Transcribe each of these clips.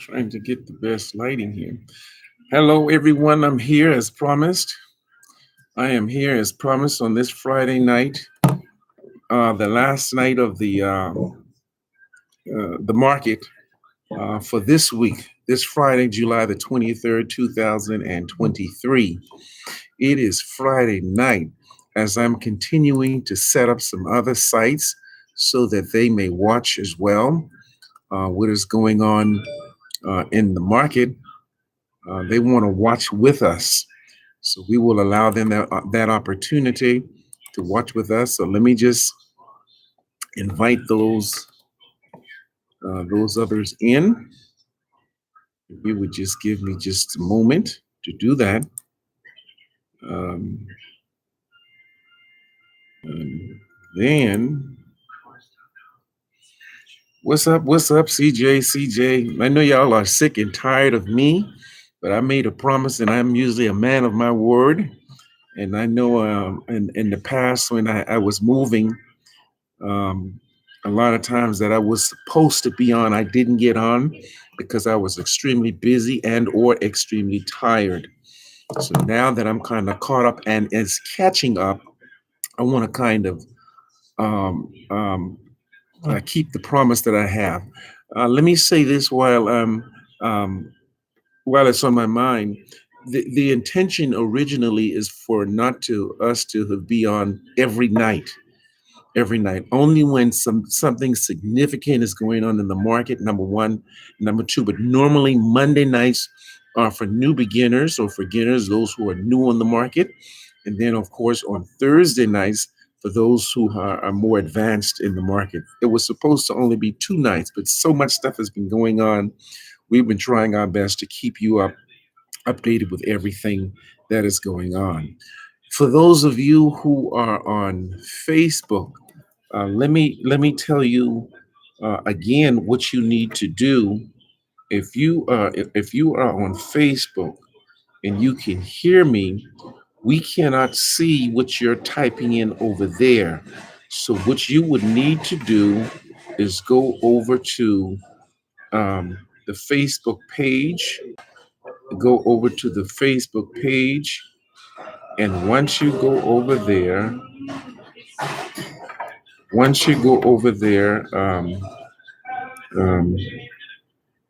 Trying to get the best lighting here. Hello, everyone. I'm here as promised. I am here as promised on this Friday night, the last night of the market for this week, this Friday, July the 23rd, 2023. It is Friday night as I'm continuing to set up some other sites so that they may watch as well what is going on in the market. They want to watch with us. So we will allow them that opportunity to watch with us. So let me just invite those others in. If you would just give me just a moment to do that. Um, and then what's up? What's up, CJ? CJ, I know y'all are sick and tired of me, but I made a promise, and I'm usually a man of my word. And I know in the past when I was moving, um, a lot of times that I was supposed to be on, I didn't get on because I was extremely busy and or extremely tired. So now that I'm kind of caught up and is catching up, I want to kind of keep the promise that I have. Let me say this um, while it's on my mind. The intention originally is for not to us to be on every night. Only when something significant is going on in the market, number one. Number two, but normally Monday nights are for new beginners or for beginners, those who are new on the market. And then, of course, on Thursday nights, for those who are more advanced in the market. It was supposed to only be two nights, but so much stuff has been going on. We've been trying our best to keep you updated with everything that is going on. For those of you who are on Facebook, let me tell you again what you need to do. If you are on Facebook and you can hear me, we cannot see what you're typing in over there. So what you would need to do is go over to the Facebook page. Go over to the Facebook page, and once you go over there, um,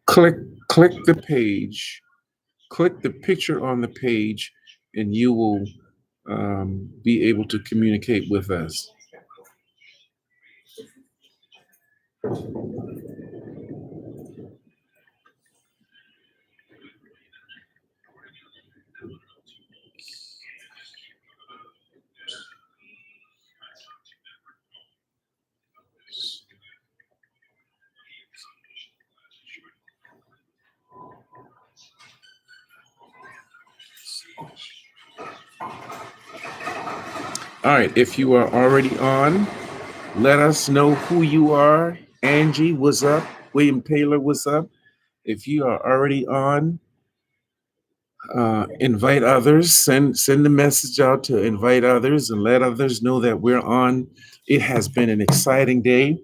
click click the page, click the picture on the page, and you will be able to communicate with us. All right, if you are already on, let us know who you are. Angie, what's up? William Taylor, what's up? If you are already on, invite others. Send the message out to invite others and let others know that we're on. It has been an exciting day.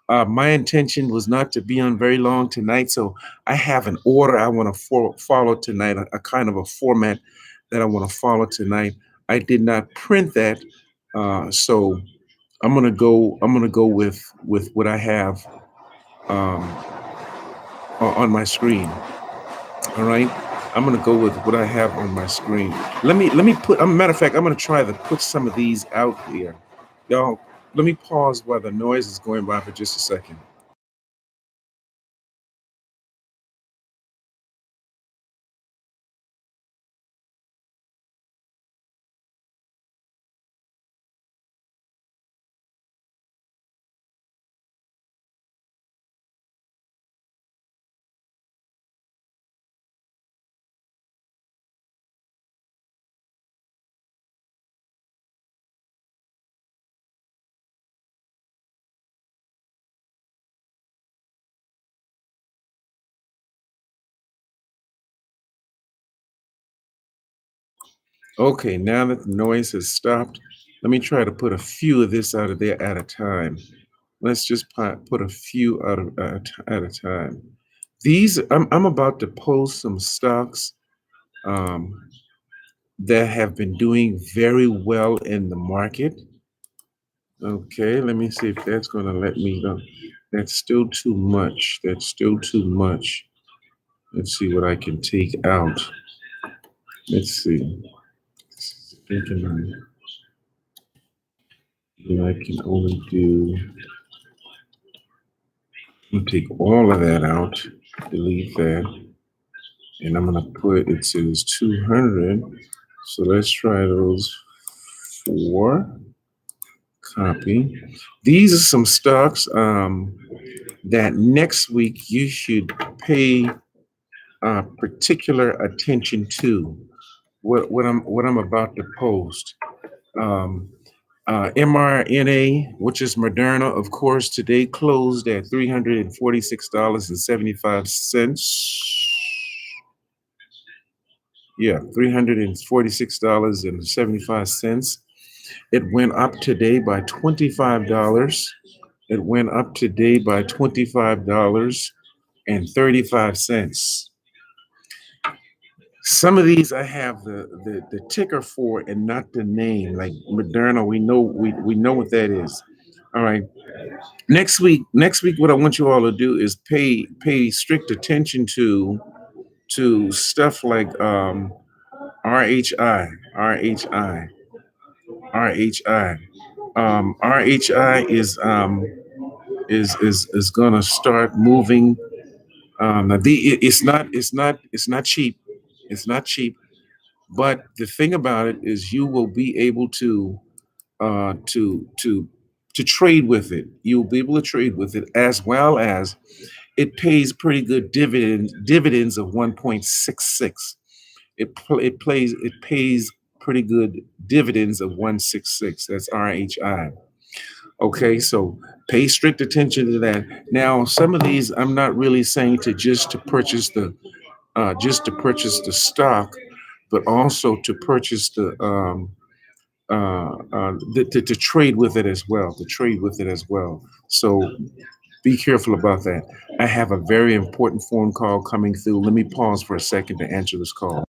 My intention was not to be on very long tonight, so I have an order I want to follow tonight, a kind of a format that I want to follow tonight. I did not print that, so I'm gonna go. I'm gonna go with what I have um, on my screen. All right. I'm gonna go with what I have on my screen. Let me put. Matter of fact, I'm gonna try to put some of these out here, y'all. Let me pause while the noise is going by for just a second. Okay, now that the noise has stopped, let me try to put a few of this out of there at a time. Let's just put a few out of at a time. I'm about to post some stocks um, that have been doing very well in the market. Okay, let me see if that's going to let me know. That's still too much. That's still too much. Let's see what I can take out. Let's see. Thinking I can only do. I'm gonna take all of that out, delete that, and I'm gonna put it says 200. So let's try those four. Copy. These are some stocks that next week you should pay particular attention to. What I'm about to post. Um, mRNA, which is Moderna, of course, today closed at $346.75. Yeah, $346.75. It went up today by $25. It went up today by $25.35. Some of these I have the ticker for and not the name. Like Moderna, we know what that is. All right. Next week, what I want you all to do is pay strict attention to stuff like RHI, RHI, RHI. RHI is gonna start moving. Now it's not cheap. It's not cheap. But the thing about it is, you will be able to uh, to to to trade with it. You'll be able to trade with it, as well as it pays pretty good dividends of 1.66. It pays pretty good dividends of 166. That's RHI. Okay, so pay strict attention to that. Now, some of these I'm not really saying to just to purchase the stock, but also to purchase to trade with it as well. To trade with it as well. So be careful about that. I have a very important phone call coming through. Let me pause for a second to answer this call.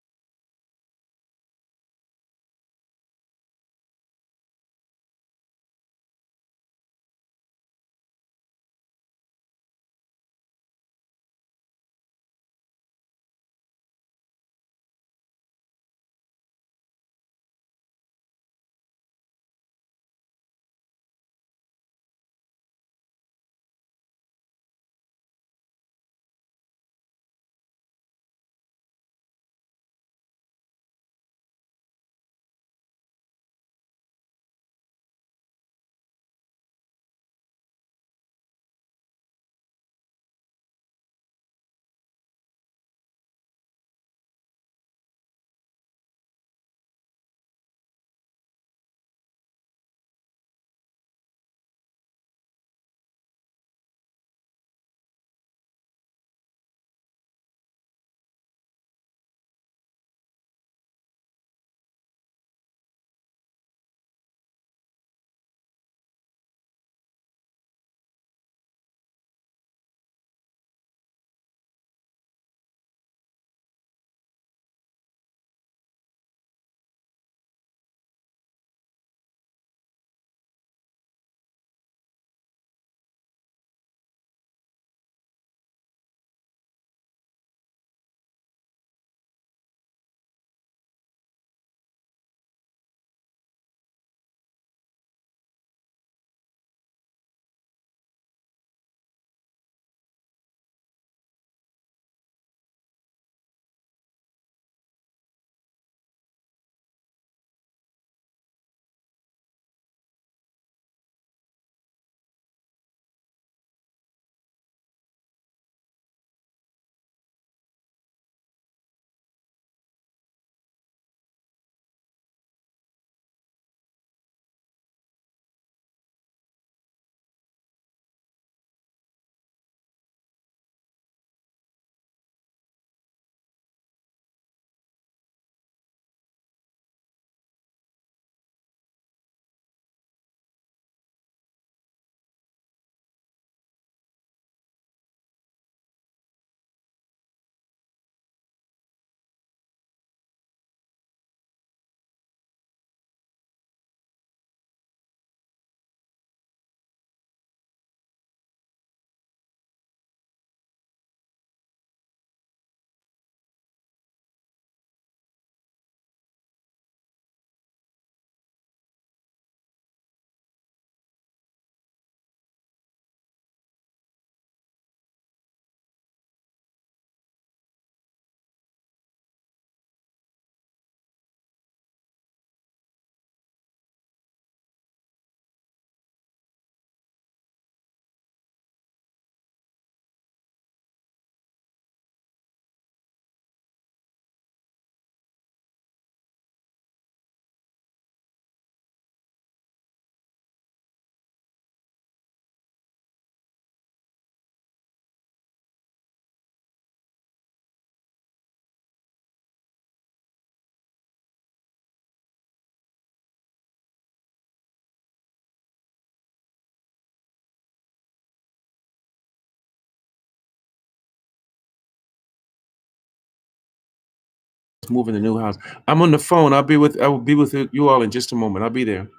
moving the new house. I'm on the phone. I will be with you all in just a moment. I'll be there.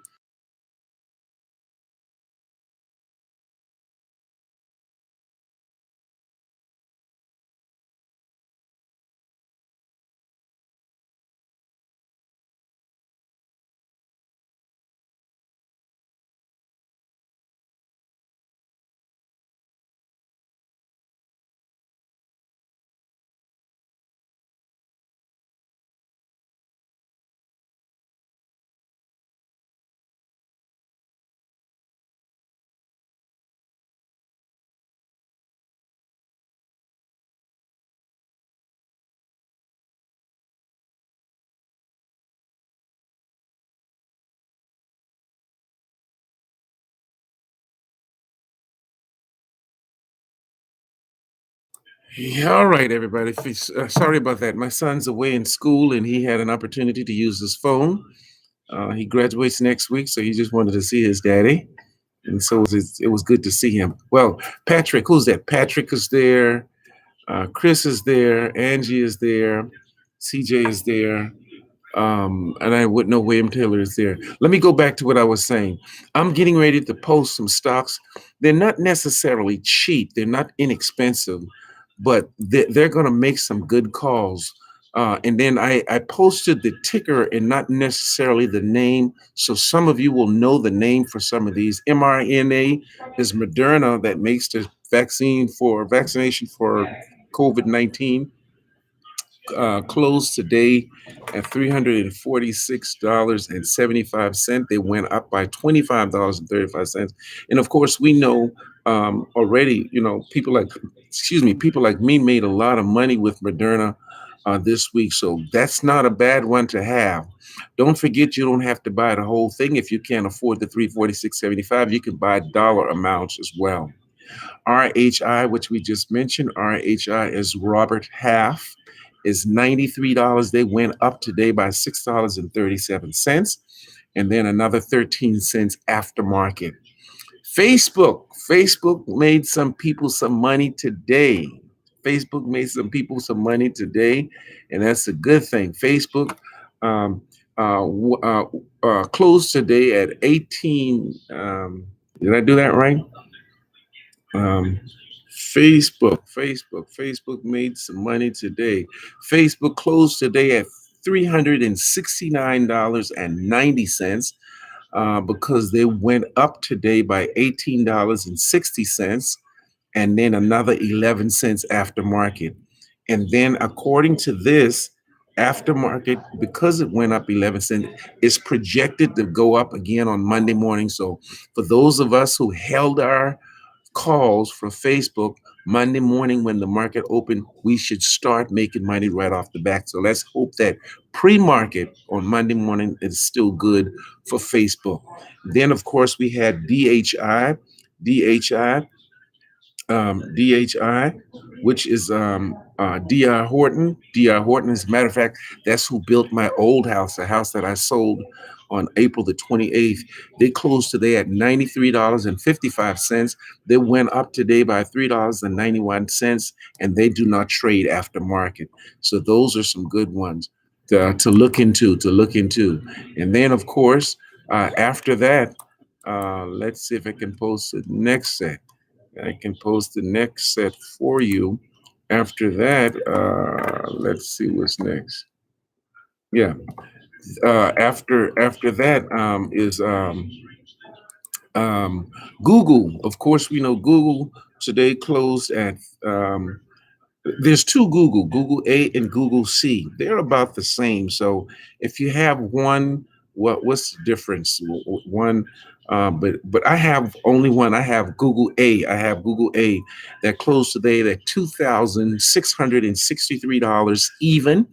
Yeah, all right, everybody. Sorry about that. My son's away in school and he had an opportunity to use his phone. He graduates next week, so he just wanted to see his daddy. And so it was good to see him. Well, Patrick, who's that? Patrick is there. Chris is there. Angie is there. CJ is there. And I would know William Taylor is there. Let me go back to what I was saying. I'm getting ready to post some stocks. They're not necessarily cheap, they're not inexpensive, but they're going to make some good calls. And then I posted the ticker and not necessarily the name. So some of you will know the name for some of these. mRNA is Moderna that makes the vaccination for COVID-19, closed today at $346.75. They went up by $25.35. And of course, we know already, people like me made a lot of money with Moderna this week. So that's not a bad one to have. Don't forget, you don't have to buy the whole thing. If you can't afford the 346.75, you can buy dollar amounts as well. RHI, which we just mentioned, RHI is Robert Half, is $93. They went up today by $6.37, and then another 13 cents aftermarket. Facebook made some people some money today. Facebook made some people some money today, and that's a good thing. Facebook um, closed today at 18. Did I do that right? Um, Facebook made some money today. Facebook closed today at $369.90, because they went up today by $18.60, and then another 11 cents aftermarket. And then, according to this, aftermarket, because it went up 11 cents, is projected to go up again on Monday morning. So, for those of us who held our calls from Facebook Monday morning when the market opened, we should start making money right off the bat. So let's hope that pre-market on Monday morning is still good for Facebook. Then, of course, we had DHI, DHI, which is D.R. Horton. D.R. Horton, as a matter of fact, that's who built my old house, the house that I sold on April the 28th. They closed today at $93.55. They went up today by $3.91, and they do not trade after market. So those are some good ones to look into, And then, of course, after that, let's see if I can post the next set. I can post the next set for you. After that, let's see what's next. Yeah. After that is um, Google. Of course, we know Google today closed at there's two Google A and Google C. They're about the same. So if you have one, what's the difference? One, but I have only one. I have Google A. I have Google A that closed today at $2,663 even.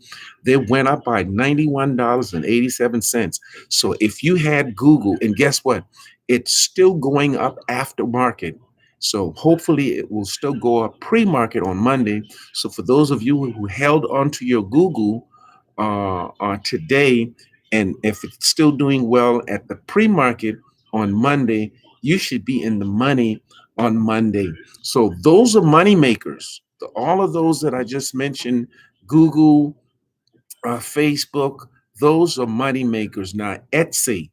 They went up by $91.87. So if you had Google, and guess what? It's still going up after market. So hopefully it will still go up pre-market on Monday. So for those of you who held onto your Google today, and if it's still doing well at the pre-market on Monday, you should be in the money on Monday. So those are money makers. All of those that I just mentioned, Google, Facebook. Those are money makers. Now, Etsy.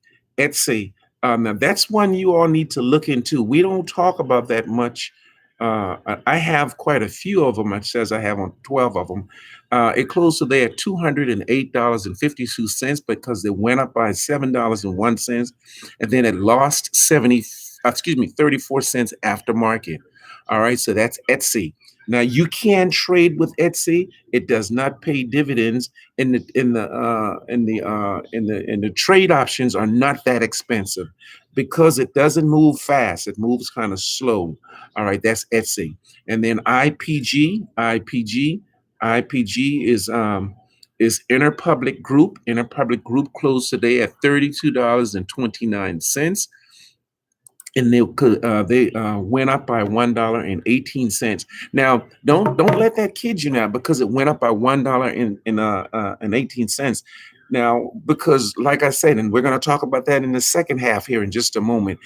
Now that's one you all need to look into. We don't talk about that much. I have quite a few of them. It says I have on 12 of them. It closed today at $208.52 because it went up by $7.01, and then it lost 34 cents after market. All right, so that's Etsy. Now you can trade with Etsy. It does not pay dividends, and the trade options are not that expensive because it doesn't move fast. It moves kind of slow. All right, that's Etsy. And then IPG is Interpublic Group. Interpublic Group closed today at $32.29, and they went up by $1.18. Now, don't let that kid you now, because it went up by $1 and 18 cents. Now, because like I said, and we're going to talk about that in the second half here in just a moment.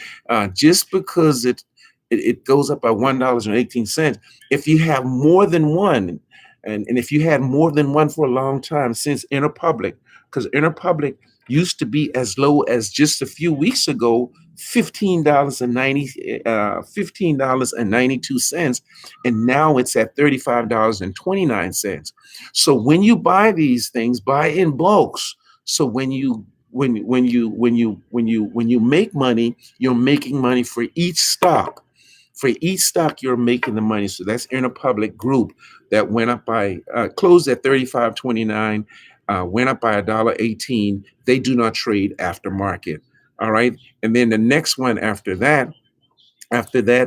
Just because it goes up by $1.18, if you have more than one, and if you had more than one for a long time since Interpublic, because Interpublic used to be as low as just a few weeks ago $15.92, and now it's at $35.29. So when you buy these things, buy in bulks. So when you make money, you're making money for each stock. For each stock, you're making the money. So that's Interpublic Group that went up by closed at 35.29, went up by $1.18. They do not trade after market. All right, and then the next one after that, IPG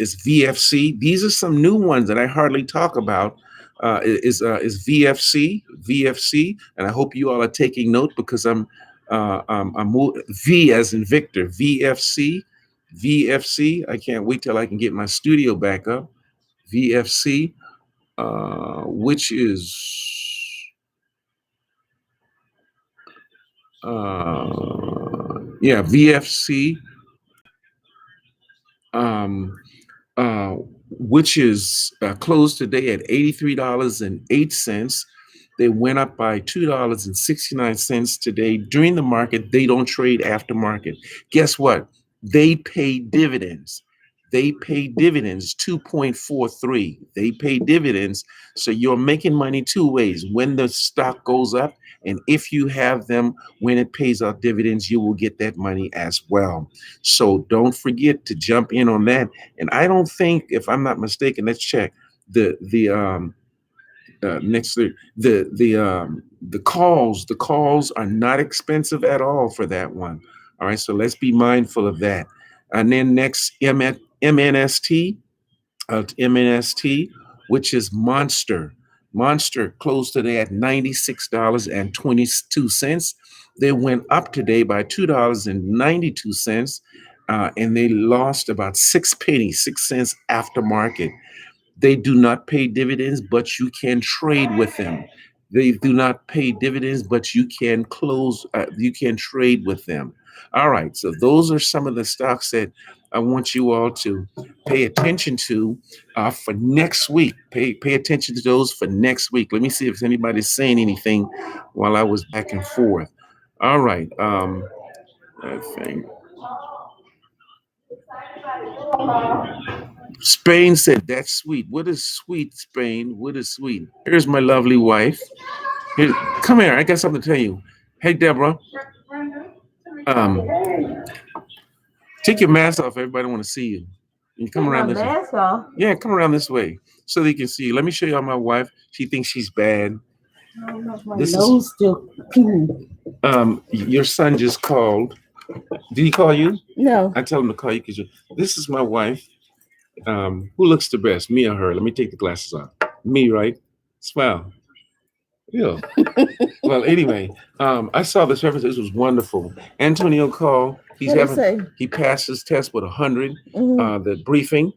is VFC. These are some new ones that I hardly talk about. Is VFC, and I hope you all are taking note because V as in Victor, VFC. I can't wait till I can get my studio back up. VFC, which is yeah, VFC, um, uh, which is closed today at $83.08. They went up by $2.69 today during the market. They don't trade after market. Guess what? They pay dividends. They pay dividends 2.43. They pay dividends. So you're making money two ways. When the stock goes up, and if you have them when it pays out dividends, you will get that money as well. So don't forget to jump in on that. And I don't think, if I'm not mistaken, let's check the next the calls. The calls are not expensive at all for that one. All right, so let's be mindful of that. And then next, MNST, MNST, which is Monster. Monster closed today at $96.22. They went up today by $2.92, and they lost about 6 pennies, 6 cents after market. They do not pay dividends, but you can trade with them. They do not pay dividends, but you can trade with them. All right. So those are some of the stocks that I want you all to pay attention to for next week. Pay attention to those for next week. Let me see if anybody's saying anything while I was back and forth. All right. I think Spain said that's sweet. What is sweet, Spain? What is sweet? Here's my lovely wife. Here, come here. I got something to tell you. Hey, Deborah. Um, take your mask off. Everybody want to see you. You come Take my around this way. mask off. Yeah, come around this way so they can see you. Let me show y'all my wife. She thinks she's bad. I don't know if my This is nose still. your son just called. Did he call you? No. I tell him to call you because this is my wife. Who looks the best, me or her? Let me take the glasses off. Me, right? Smile. Yeah. Well, anyway, I saw this reference. This was wonderful. Antonio called. What did it say? He passed his test with 100. Mhm. The briefing.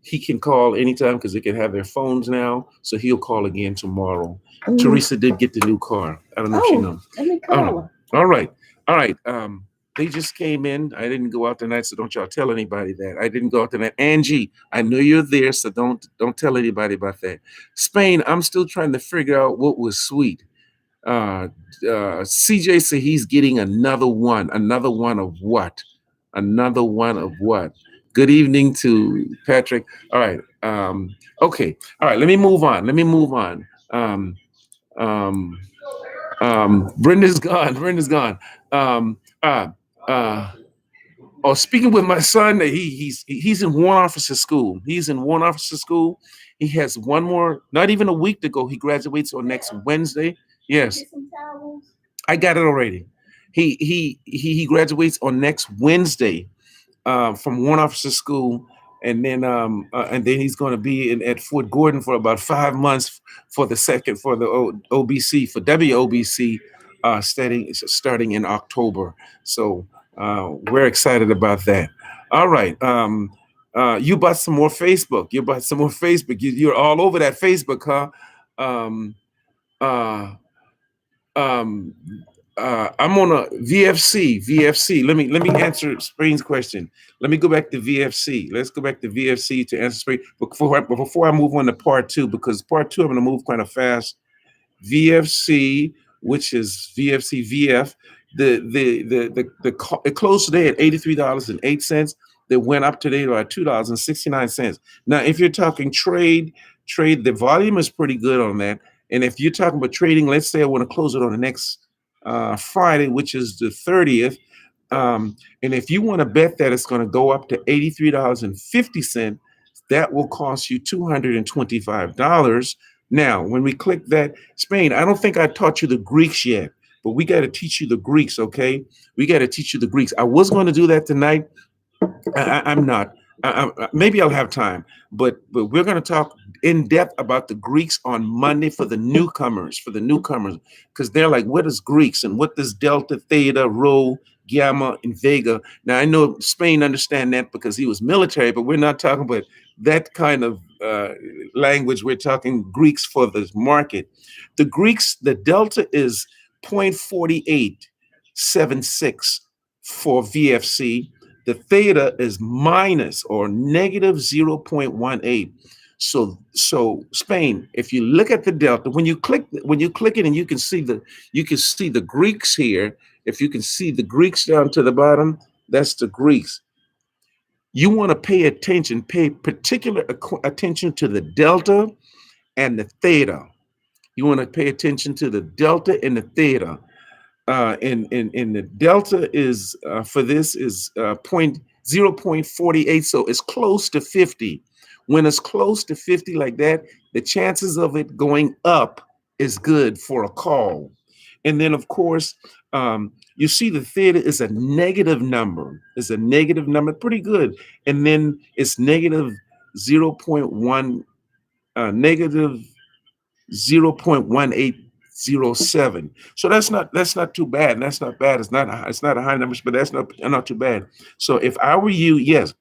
He can call anytime because they can have their phones now. So he'll call again tomorrow. Mhm. Teresa did get the new car. I don't know if she Oh, knows. let me All call right. her. All right. All right. They just came in. I didn't go out tonight, so don't y'all tell anybody that. I didn't go out tonight. Angie, I know you're there, so don't tell anybody about that. Spain, I'm still trying to figure out what was sweet. Uh, CJ said he's getting another one. Another one of what? Another one of what? Good evening to Patrick. All right. Okay. All right. Let me move on. Let me move on. Um, Brenda's gone. Brenda's gone. Um, uh, uh, oh, speaking with my son, he's in Warrant Officer School. He's in Warrant Officer School. He has one more, not even a week to go. He graduates on next Wednesday. Yes, I got it already. He graduates on next Wednesday from Warrant Officer School, and then he's going to be at Fort Gordon for about 5 months for the second for the OBC for WOBC, starting in October. So we're excited about that. All right. You bought some more Facebook. You bought some more Facebook. You're all over that Facebook, huh? Um, uh, um, I'm on a VFC. VFC. Let me answer Spring's question. Let me go back to VFC. Let's go back to VFC to answer Spring. Before I move on to part two, because part two I'm going to move kind of fast. VFC, which is VFC VF. It closed today at $83.08. That went up today to $2.69. Now, if you're talking trade, the volume is pretty good on that. And if you're talking about trading, let's say I want to close it on the next Friday, which is the 30th. And if you want to bet that it's going to go up to $83.50, that will cost you $225. Now, when we click that, Spain, I don't think I taught you the Greeks yet, but we got to teach you the Greeks, okay? We got to teach you the Greeks. I was going to do that tonight. I'm not. Maybe I'll have time, but we're going to talk in depth about the Greeks on Monday for the newcomers, because they're like, what is Greeks and what does delta, theta, rho, gamma, and vega? Now I know Spain understand that because he was military, but we're not talking about that kind of language. We're talking Greeks for the market. The Greeks, the delta is 0.4876 for VFC. The theta is minus or negative 0.18. So Spain, if you look at the delta, when you click it, and you can see the Greeks here. If you can see the Greeks down to the bottom, that's the Greeks. You want to pay particular attention to the delta and the theta. You want to pay attention to the delta and the theta. And the delta is for this is 0.48, so it's close to 50. When it's close to 50 like that, the chances of it going up is good for a call. And then, of course, you see the theta is a negative number. It's a negative number, pretty good. And then it's negative 0.1, negative 0.1807. So that's not too bad. That's not bad. It's not a high number, but that's not too bad. So if I were you, yes,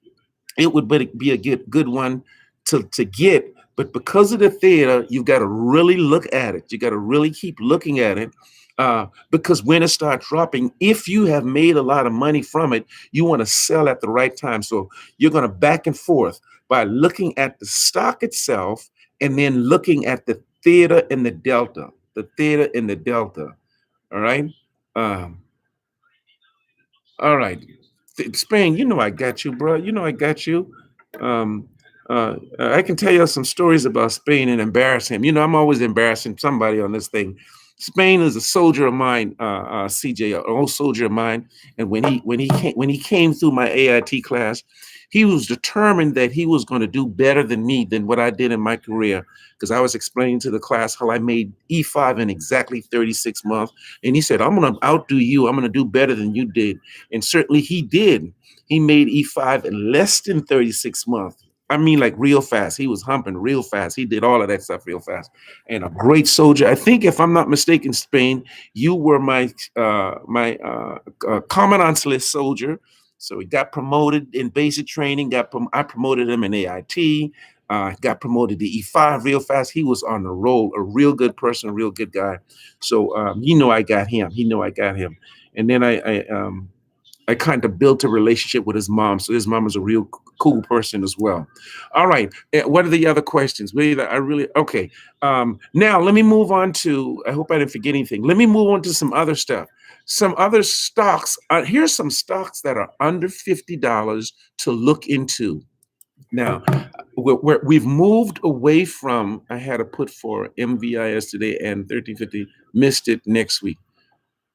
it would be a good one to get. But because of the theta, you've got to really look at it. You got to really keep looking at it. Because when it starts dropping, if you have made a lot of money from it, you want to sell at the right time. So you're going to back and forth by looking at the stock itself and then looking at the theta and the delta. All right. All right. Spain, you know I got you, bro. You know I got you. I can tell you some stories about Spain and embarrass him. You know, I'm always embarrassing somebody on this thing. Spain is a soldier of mine, CJ, an old soldier of mine. And when he came through my AIT class, he was determined that he was going to do better than me than what I did in my career. Because I was explaining to the class how I made E5 in exactly 36 months. And he said, I'm going to outdo you. I'm going to do better than you did. And certainly he did. He made E5 in less than 36 months. I mean, like real fast. He was humping real fast. He did all of that stuff real fast. And a great soldier. I think, if I'm not mistaken, Spain, you were my commandant's list soldier. So he got promoted in basic training. I promoted him in AIT. Got promoted to E5 real fast. He was on the roll. A real good person, a real good guy. So I got him. And then I kind of built a relationship with his mom. So his mom is a real cool person as well. All right. What are the other questions? I really okay. Now let me move on to. I hope I didn't forget anything. Let me move on to some other stuff. Some other stocks. Here's some stocks that are under $50 to look into. Now, we've moved away from. I had a put for MVIS today and 1350. Missed it next week.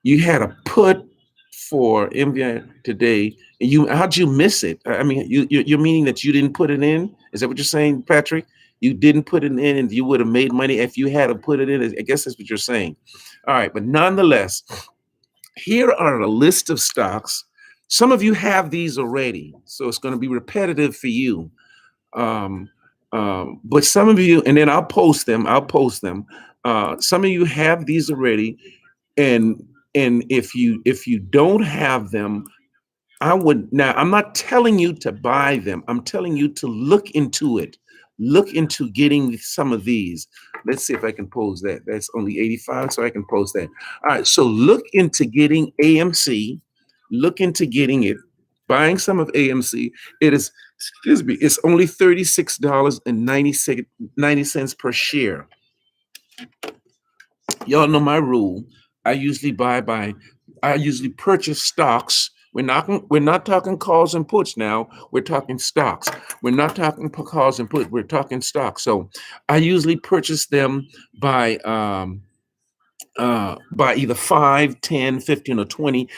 You had a put for MVI today, and how'd you miss it? I mean, you're meaning that you didn't put it in? Is that what you're saying, Patrick? You didn't put it in, and you would have made money if you had to put it in. I guess that's what you're saying. All right, but nonetheless, here are a list of stocks. Some of you have these already, so it's going to be repetitive for you. Um, but some of you, and then I'll post them. Some of you have these already, and if you don't have them, I would. Now I'm not telling you to buy them. I'm telling you to look into it. Look into getting some of these. Let's see if I can post that. That's only 85, so I can post that. All right, so look into getting AMC. Look into getting it, buying some of AMC. It is, excuse me, it's only $36.90 per share. Y'all know my rule. I usually I usually purchase stocks. We're not talking calls and puts now. We're talking stocks. We're not talking calls and puts. We're talking stocks. So I usually purchase them by either 5, 10, 15, or 20,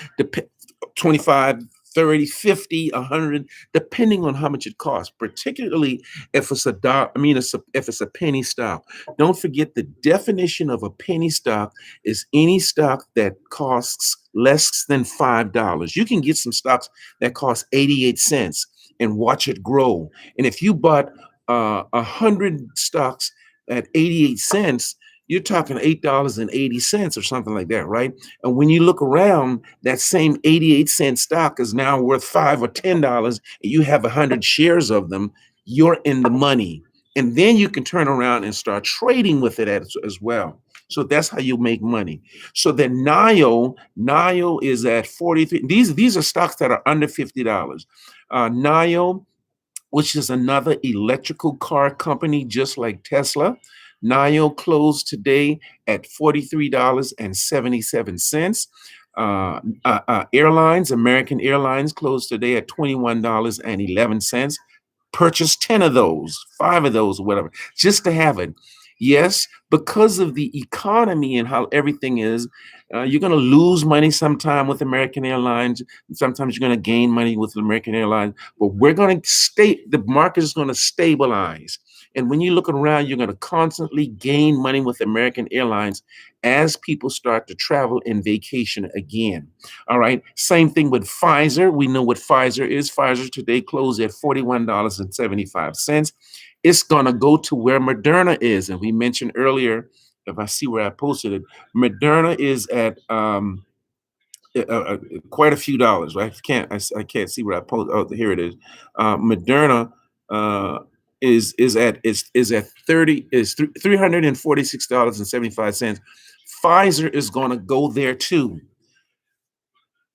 25, 30, 50, 100, depending on how much it costs, particularly if it's a dollar, if it's a penny stock. Don't forget the definition of a penny stock is any stock that costs less than $5. You can get some stocks that cost 88 cents and watch it grow. And if you bought 100 stocks at 88 cents, you're talking $8.80 or something like that, right? And when you look around, that same 88-cent stock is now worth $5 or $10, and you have 100 shares of them, you're in the money. And then you can turn around and start trading with it as well. So that's how you make money. So then NIO is at 43. These are stocks that are under $50. NIO, which is another electrical car company, just like Tesla. NIO closed today at $43.77. American Airlines closed today at $21.11. Purchase 10 of those, 5 of those, or whatever, just to have it. Yes, because of the economy and how everything is, you're going to lose money sometime with American Airlines. Sometimes you're going to gain money with American Airlines, but the market is going to stabilize. And when you look around, you're going to constantly gain money with American Airlines as people start to travel and vacation again. All right. Same thing with Pfizer. We know what Pfizer is. Pfizer today closed at $41.75. It's going to go to where Moderna is. And we mentioned earlier, if I see where I posted it, Moderna is at quite a few dollars. Right? I can't see where I posted. Oh, here it is. Moderna is at 346.75. Pfizer is going to go there too.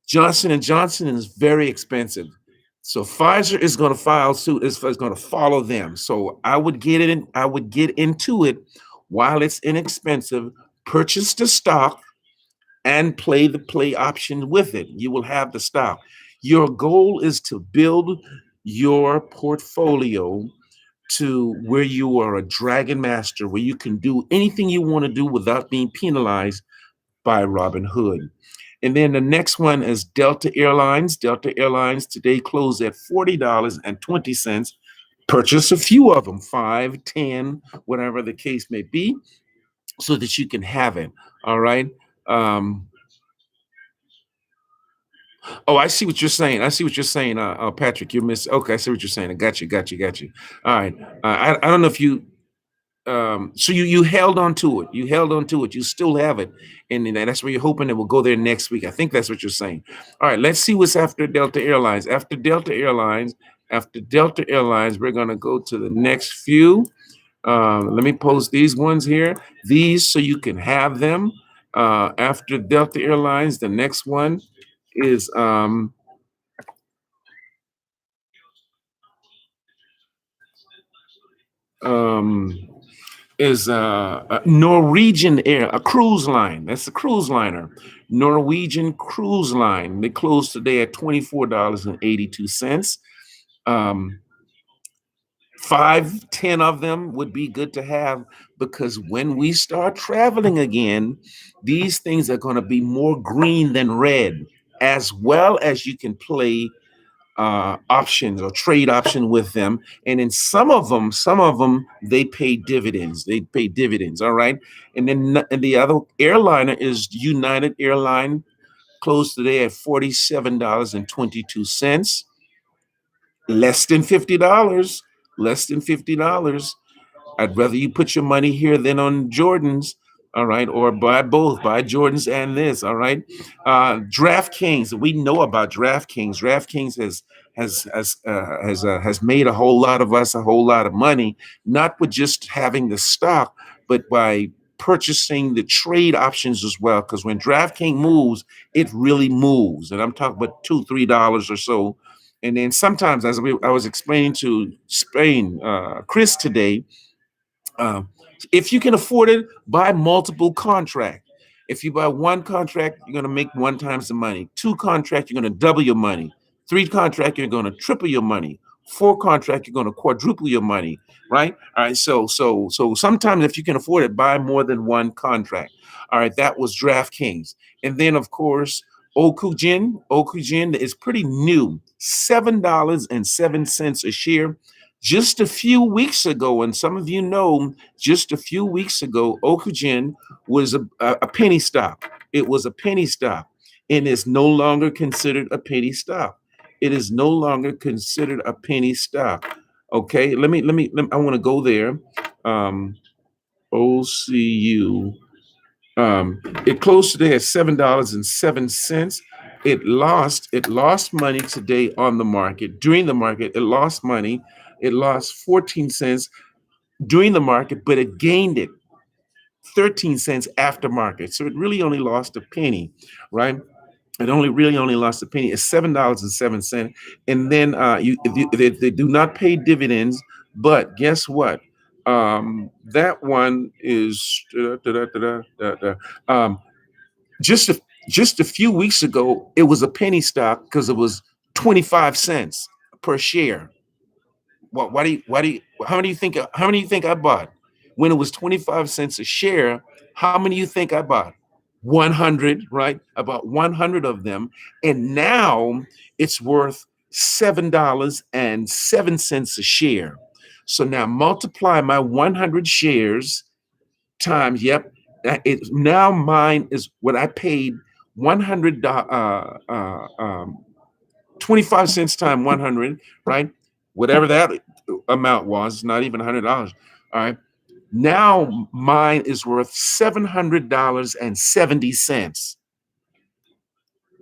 Johnson and Johnson is very expensive. So Pfizer is going to file suit, is going to follow them. So I would get into it while it's inexpensive, purchase the stock and play the play option with it. You will have the stock. Your goal is to build your portfolio to where you are a dragon master, where you can do anything you want to do without being penalized by Robinhood. And then the next one is Delta Airlines. Delta Airlines today closed at $40.20. Purchase a few of them, 5, 10, whatever the case may be, so that you can have it. All right. Oh, I see what you're saying. Patrick. You missed. Okay, I see what you're saying. I got you. All right. I don't know if you. So you held on to it. You still have it, and that's where you're hoping it will go there next week. I think that's what you're saying. All right. Let's see what's after Delta Airlines. After Delta Airlines, we're gonna go to the next few. Let me post these ones here. These so you can have them. After Delta Airlines, the next one is um, is a Norwegian Air, a cruise line. That's a cruise liner. Norwegian Cruise Line. They closed today at $24.82. Um, 5, 10 of them would be good to have because when we start traveling again, these things are going to be more green than red, as well as you can play options or trade option with them. And in some of them, they pay dividends. They pay dividends. All right. And then and the other airliner is United Airline, closed today at $47.22, less than $50, less than $50. I'd rather you put your money here than on Jordans, all right, or buy both, buy Jordans and this, all right. DraftKings, we know about DraftKings. DraftKings has made a whole lot of us a whole lot of money, not with just having the stock, but by purchasing the trade options as well. Because when DraftKings moves, it really moves, and I'm talking about $2, $3 or so. And then sometimes, I was explaining to Spain, Chris today, um, if you can afford it, buy multiple contract. If you buy one contract, you're going to make one times the money. Two contract, you're going to double your money. Three contract, you're going to triple your money. Four contract, you're going to quadruple your money. Right? All right. So sometimes if you can afford it, buy more than one contract. All right. That was DraftKings, and then of course Okujin. Okujin is pretty new, $7.07 a share. Just a few weeks ago, and some of you know, just a few weeks ago, Okujin was a penny stock. It was a penny stock, and is no longer considered a penny stock. It is no longer considered a penny stock. Okay, I want to go there. Um, OCU. It closed today at $7.07. It lost money today on the market. During the market, it lost money. It lost 14 cents during the market, but it gained it 13 cents after market. So it really only lost a penny, right? It only really only lost a penny. It's $7.07. And then they do not pay dividends, but guess what? That one is um, just just a few weeks ago, it was a penny stock because it was 25 cents per share. How many do you think I bought when it was 25 cents a share? How many do you think I bought? 100, right? About 100 of them. And now it's worth $7.07 a share. So now multiply my 100 shares times, yep, now mine is what I paid 100, 25 cents times 100, right? Whatever that amount was, not even $100. All right. Now mine is worth $700.70.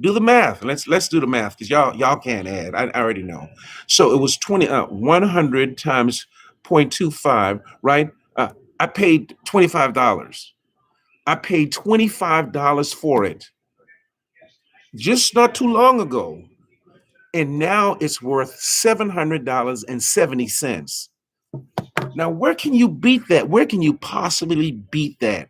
Do the math. Let's do the math because y'all can't add. I already know. So it was 100 times 0.25, right? I paid $25. I paid $25 for it just not too long ago. And now it's worth $700.70. Now, where can you beat that? Where can you possibly beat that?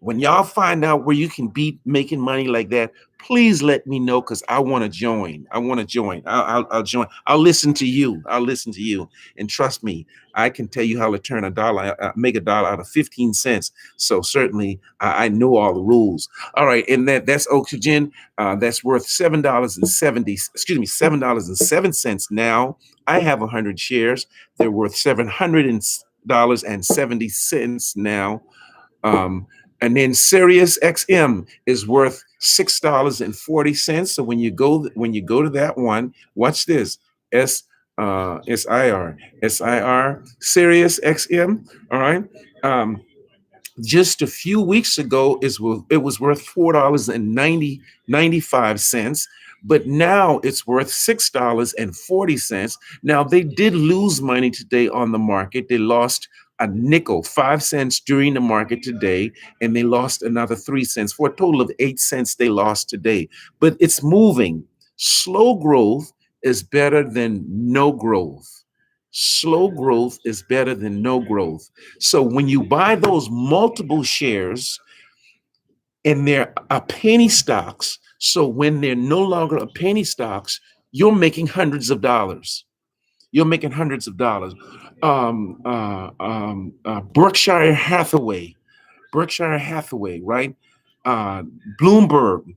When y'all find out where you can beat making money like that, please let me know because I want to join. I want to join. I'll join. I'll listen to you. I'll listen to you. And trust me, I can tell you how to turn a dollar, make a dollar out of 15 cents. So certainly I know all the rules. All right. And that's Oxygen. That's worth $7.07 now. I have 100 shares. They're worth $700.70 now. And then Sirius XM is worth $6.40. So when you go to that one, watch this. SIR Sirius XM. All right. Just a few weeks ago, it was worth $4.95, but now it's worth $6.40. Now they did lose money today on the market. They lost a nickel, 5 cents during the market today, and they lost another 3 cents for a total of 8 cents they lost today. But it's moving. Slow growth is better than no growth. slow growth is better than no growth. So when you buy those multiple shares and they're a penny stocks, so when they're no longer a penny stocks, you're making hundreds of dollars. You're making hundreds of dollars. Berkshire Hathaway, right? Uh, Bloomberg,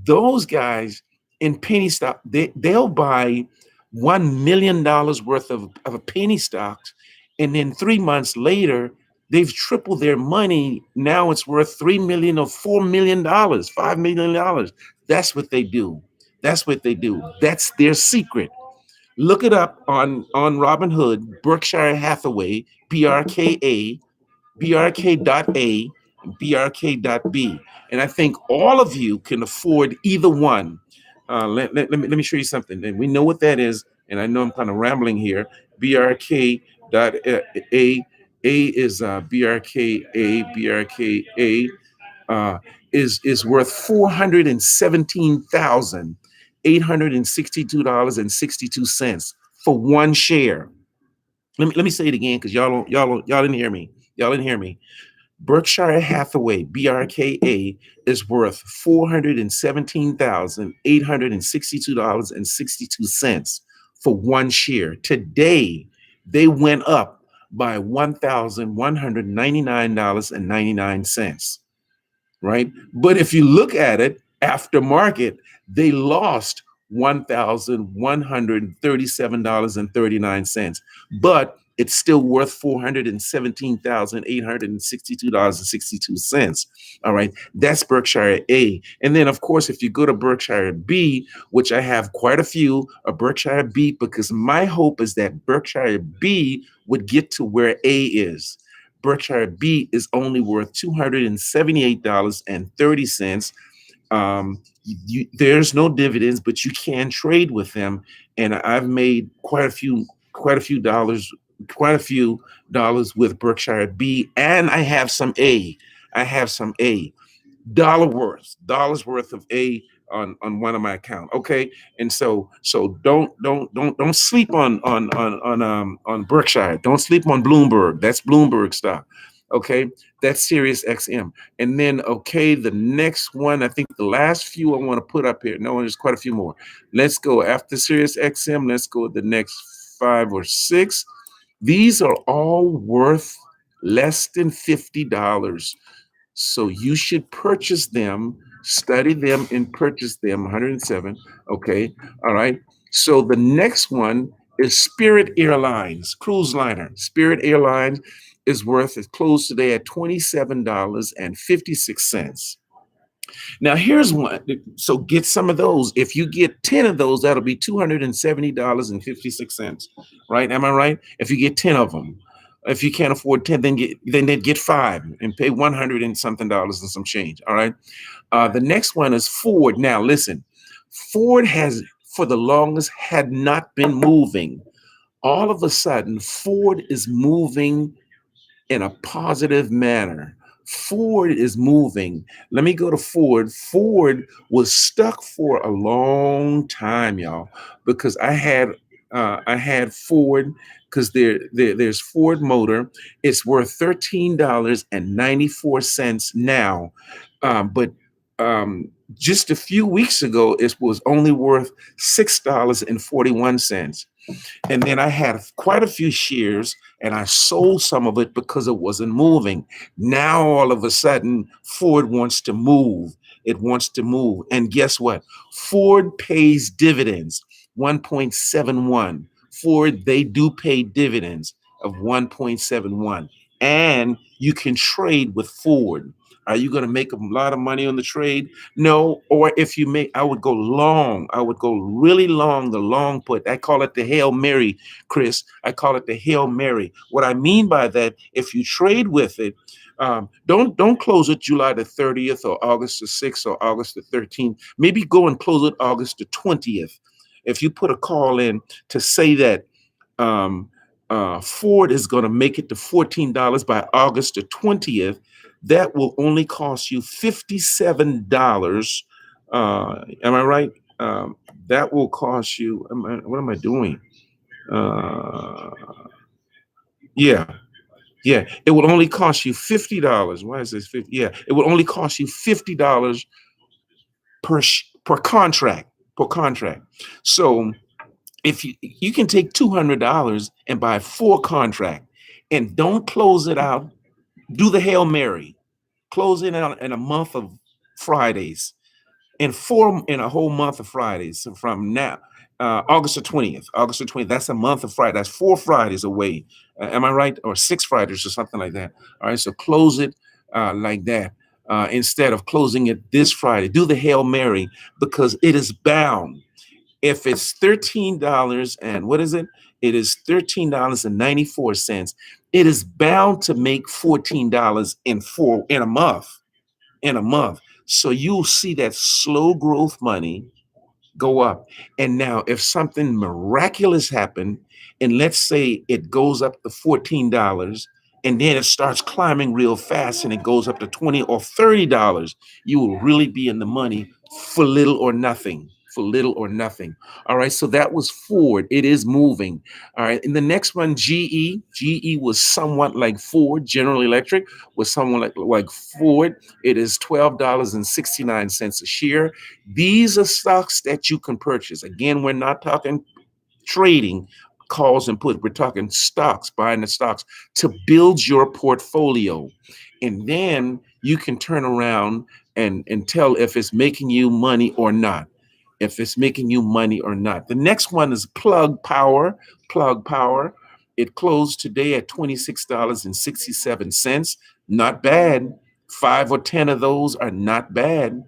those guys in penny stock, they'll buy $1 million worth of a penny stocks, and then 3 months later, they've tripled their money. Now it's worth 3 million or $4 million, $5 million. That's what they do. That's what they do. That's their secret. Look it up on Robinhood, Berkshire Hathaway, BRKA, BRK.A, and BRK.B. And I think all of you can afford either one. Let me show you something. And we know what that is. And I know I'm kind of rambling here. BRK.A, A is BRKA, BRKA uh, is worth $417,862.62 for one share. Let me say it again because y'all didn't hear me. Y'all didn't hear me. Berkshire Hathaway, BRKA, is worth $417,862.62 for one share. Today, they went up by $1,199.99, right? But if you look at it after market, they lost $1,137.39. But it's still worth $417,862.62. All right. That's Berkshire A. And then, of course, if you go to Berkshire B, which I have quite a few, of Berkshire B, because my hope is that Berkshire B would get to where A is. Berkshire B is only worth $278.30. There's no dividends, but you can trade with them, and I've made quite a few dollars with Berkshire B, and I have some A. I have some A dollars worth of A on one of my account. Okay, and so don't sleep on Berkshire. Don't sleep on Bloomberg. That's Bloomberg stock. Okay, that's Sirius XM. And then okay, the next one, I think the last few I want to put up here. No, there's quite a few more. Let's go after Sirius XM. Let's go the next 5 or 6. These are all worth less than $50. So you should purchase them, study them, and purchase them. 107. Okay. All right. So the next one is Spirit Airlines, cruise liner. Spirit Airlines is worth, it closed today at $27.56. Now here's one. So get some of those. If you get 10 of those, that'll be $270.56. Right? Am I right? If you get 10 of them. If you can't afford 10, then get 5 and pay 100 and something dollars and some change. All right. The next one is Ford. Now listen, Ford has for the longest had not been moving. All of a sudden, Ford is moving in a positive manner. Ford is moving. Let me go to Ford. Ford was stuck for a long time, y'all, because I had Ford because there's Ford Motor. It's worth $13.94 now, but just a few weeks ago, it was only worth $6.41. And then I had quite a few shares and I sold some of it because it wasn't moving. Now, all of a sudden, Ford wants to move. It wants to move. And guess what? Ford pays dividends, 1.71. Ford, they do pay dividends of 1.71. And you can trade with Ford. Are you going to make a lot of money on the trade? No. Or if you make, I would go long. I would go really long, the long put. I call it the Hail Mary, Chris. I call it the Hail Mary. What I mean by that, if you trade with it, don't close it July the 30th or August the 6th or August the 13th. Maybe go and close it August the 20th. If you put a call in to say that Ford is going to make it to $14 by August the 20th, that will only cost you $57. Am I right? That will cost you, what am I doing? Uh, yeah, yeah. It would only cost you $50. Why is this 50? Yeah, it would only cost you $50 per contract, per contract. So if you can take $200 and buy 4 contract and don't close it out, do the Hail Mary, close it out in a month of Fridays, in a whole month of Fridays. So from now, August the 20th, that's a month of Friday. That's 4 Fridays away. Am I right? Or 6 Fridays or something like that. All right. So close it like that. Instead of closing it this Friday, do the Hail Mary because it is bound. If it's $13 and what is it? It is $13.94. It is bound to make $14 in a month. In a month. So you'll see that slow growth money go up. And now, if something miraculous happened, and let's say it goes up to $14, and then it starts climbing real fast and it goes up to $20 or $30, you will really be in the money for little or nothing. For little or nothing. All right. So that was Ford. It is moving. All right. And the next one, GE. GE was somewhat like Ford. General Electric was somewhat like Ford. It is $12.69 a share. These are stocks that you can purchase. Again, we're not talking trading calls and put. We're talking stocks, buying the stocks to build your portfolio. And then you can turn around and tell if it's making you money or not. If it's making you money or not. The next one is Plug Power. Plug Power. It closed today at $26.67. Not bad. 5 or 10 of those are not bad.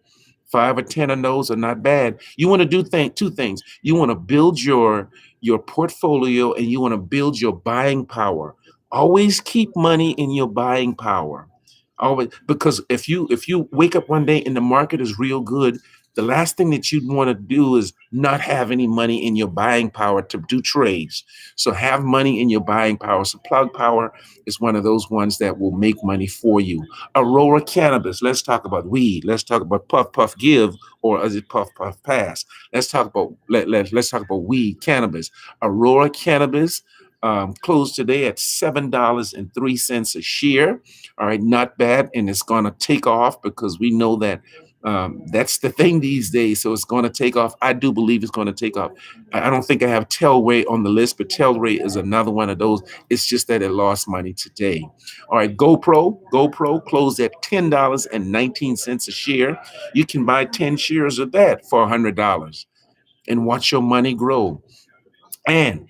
5 or 10 of those are not bad. You want to do 2 things. You want to build your portfolio and you want to build your buying power. Always keep money in your buying power. Always, because if you wake up one day and the market is real good, the last thing that you'd want to do is not have any money in your buying power to do trades. So have money in your buying power. So Plug Power is one of those ones that will make money for you. Aurora Cannabis. Let's talk about weed. Let's talk about Puff Puff Give, or is it Puff Puff Pass? Let's talk about weed, cannabis. Aurora Cannabis closed today at $7.03 a share. All right, not bad, and it's going to take off because we know that that's the thing these days. So it's going to take off. I do believe it's going to take off. I don't think I have Telray on the list, but Telray is another one of those. It's just that it lost money today. All right, GoPro closed at $10.19 a share. You can buy 10 shares of that for $100 and watch your money grow. And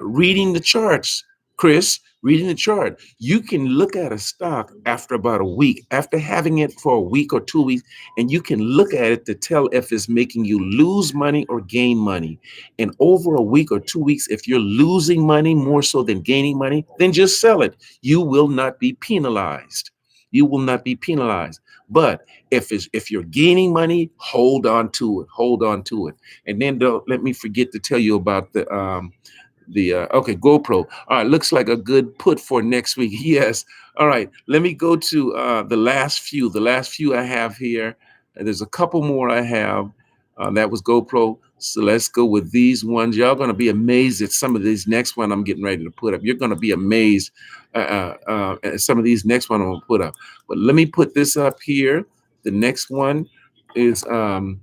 reading the charts, Chris, reading the chart, you can look at a stock after about a week, after having it for a week or 2 weeks, and you can look at it to tell if it's making you lose money or gain money. And over a week or 2 weeks, if you're losing money more so than gaining money, then just sell it. You will not be penalized. You will not be penalized. But if you're gaining money, hold on to it. Hold on to it. And then don't let me forget to tell you about the GoPro. All right, looks like a good put for next week. Yes. All right, let me go to the last few. The last few I have here. There's a couple more I have. That was GoPro. So let's go with these ones. Y'all gonna be amazed at some of these next one I'm getting ready to put up. You're gonna be amazed at some of these next one I'm gonna put up. But let me put this up here. The next one is um,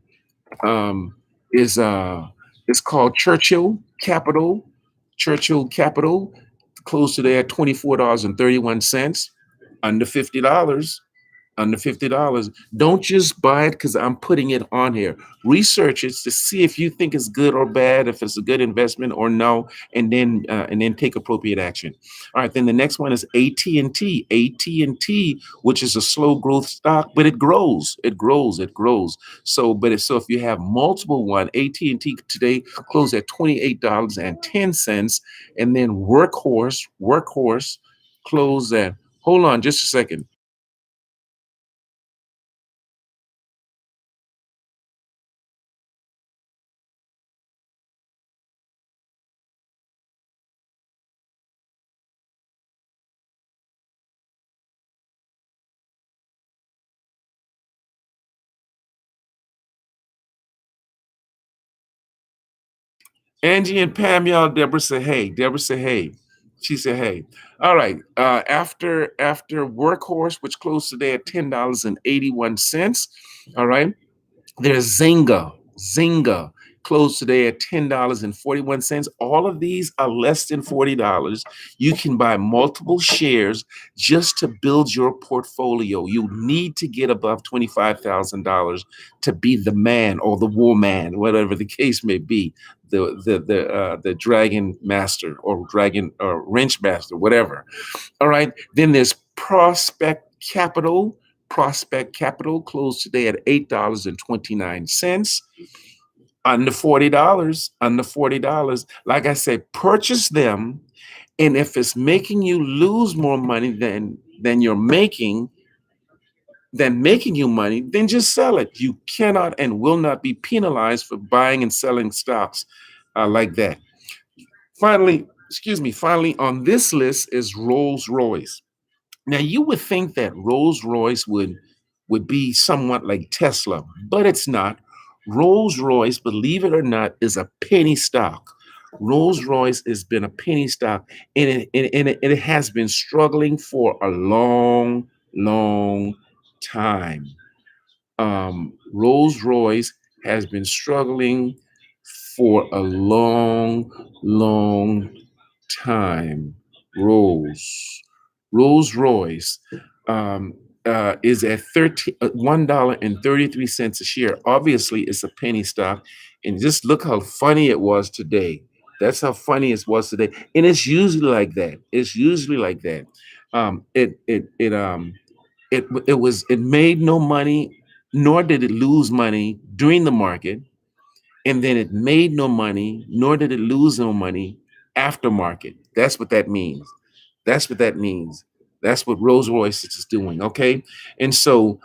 is it's called Churchill Capital. Churchill Capital closed today at $24.31, under $50. Under $50. Don't just buy it because I'm putting it on here. Research it to see if you think it's good or bad, if it's a good investment or no, and then take appropriate action. All right. Then the next one is AT&T. AT&T, which is a slow growth stock, but it grows. It grows. It grows. So if you have multiple one, AT&T today closed at $28.10, and then Workhorse closed at. Hold on, just a second. Angie and Pam, y'all. Deborah said, "Hey." Deborah said, "Hey." She said, "Hey." All right. After Workhorse, which closed today at $10.81. All right. There's Zynga. Zynga closed today at $10.41. All of these are less than $40. You can buy multiple shares just to build your portfolio. You need to get above $25,000 to be the man or the woman, whatever the case may be, the dragon master or dragon or wrench master, whatever. All right. Then there's Prospect Capital. Prospect Capital closed today at $8.29. Under $40. Under $40. Like I said, purchase them. And if it's making you lose more money than you're making, than making you money, then just sell it. You cannot and will not be penalized for buying and selling stocks like that. Finally, excuse me, finally on this list is Rolls Royce. Now you would think that Rolls Royce would be somewhat like Tesla, but it's not. Rolls Royce, believe it or not, is a penny stock. Rolls Royce has been a penny stock, and it has been struggling for a long, long time. Rolls Royce has been struggling for a long, long time. Rolls Royce is at $1.33 a share. Obviously, it's a penny stock, and just look how funny it was today. That's how funny it was today, and it's usually like that. It's usually like that. It made no money, nor did it lose money during the market, and then it made no money, nor did it lose no money after market. That's what that means. That's what that means. That's what Rolls Royce is doing. Okay. And so